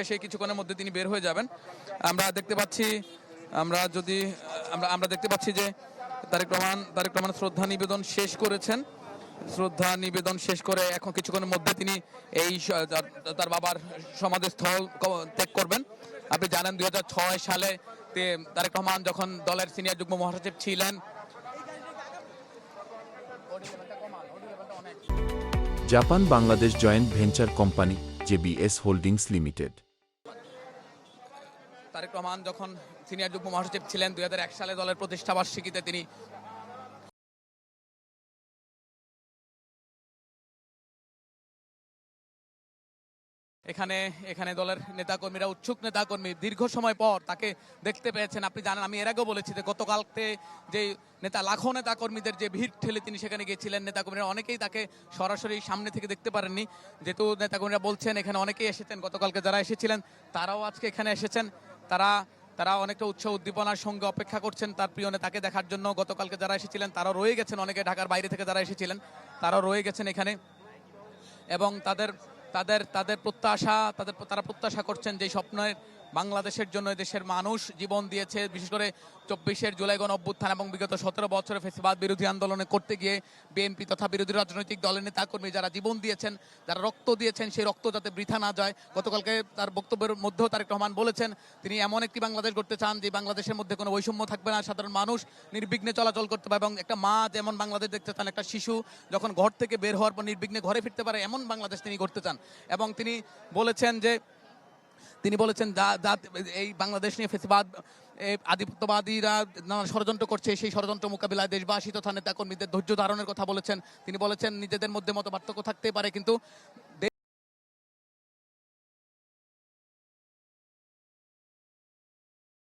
সেই কিছুক্ষণের মধ্যে তিনি বের হয়ে যাবেন। আমরা দেখতে পাচ্ছি আমরা দেখতে পাচ্ছি যে তারেক রহমান শ্রদ্ধা নিবেদন শেষ করেছেন। শ্রদ্ধা নিবেদন শেষ করে এখন কিছুক্ষণের মধ্যে তিনি এই তার বাবার সমাধিস্থল ত্যাগ করবেন। আপনি জানেন 2006 সালে তারেক রহমান যখন দলের সিনিয়র যুগ্ম মহাসচিব ছিলেন। Japan Bangladesh joint venture company JBS holdings limited. Tarique Rahman যখন সিনিয়র যুগ্ম মহাসচিব ছিলেন 2001 সালে দলের প্রতিষ্ঠা বার্ষিকীতে তিনি এখানে দলের নেতাকর্মীরা, উৎসুক নেতাকর্মী দীর্ঘ সময় পর তাকে দেখতে পেয়েছেন। আপনি জানেন, আমি এর আগেও বলেছি যে গতকালকে যে লাখো নেতাকর্মীদের যে ভিড় ঠেলে তিনি সেখানে গিয়েছিলেন, নেতাকর্মীরা অনেকেই তাকে সরাসরি সামনে থেকে দেখতে পারেননি। যেহেতু নেতাকর্মীরা বলছেন এখানে অনেকেই এসেছেন, গতকালকে যারা এসেছিলেন তারাও আজকে এখানে এসেছেন। তারা অনেকটা উৎসাহ উদ্দীপনার সঙ্গে অপেক্ষা করছেন তার প্রিয় নেতাকে দেখার জন্য। গতকালকে যারা এসেছিলেন তারাও রয়ে গেছেন, অনেকে ঢাকার বাইরে থেকে যারা এসেছিলেন তারাও রয়ে গেছেন এখানে। এবং তাদের প্রত্যাশা, তারা প্রত্যাশা করছেন যে স্বপ্নের বাংলাদেশের জন্য দেশের মানুষ জীবন দিয়েছে, বিশেষ করে 24 জুলাই গণ অভ্যুত্থান এবং বিগত 17 বছরে ফ্যাসিবাদ বিরোধী আন্দোলনে করতে গিয়ে বিএনপি তথা বিরোধী রাজনৈতিক দলের নেতাকর্মী যারা জীবন দিয়েছেন, যারা রক্ত দিয়েছেন, সেই রক্ত যাতে বৃথা না যায়। গতকালকে তার বক্তব্যের মধ্যেও তারেক রহমান বলেছেন তিনি এমন একটি বাংলাদেশ গড়তে চান যে বাংলাদেশের মধ্যে কোনো বৈষম্য থাকবে না, সাধারণ মানুষ নির্বিঘ্নে চলাচল করতে পারে, এবং একটা মা যেমন বাংলাদেশ দেখতে চান, একটা শিশু যখন ঘর থেকে বের হওয়ার পর নির্বিঘ্নে ঘরে ফিরতে পারে, এমন বাংলাদেশ তিনি গড়তে চান। এবং তিনি বলেছেন এই বাংলাদেশ নিয়ে ফ্যাসিবাদ আধিপত্যবাদীরা নানা ষড়যন্ত্র করছে, সেই ষড়যন্ত্র মোকাবিলায় দেশবাসী তথা নেতাকর্মীদের ধৈর্য ধারণের কথা বলেছেন। তিনি বলেছেন নিজেদের মধ্যে মতপার্থক্য থাকতেই পারে, কিন্তু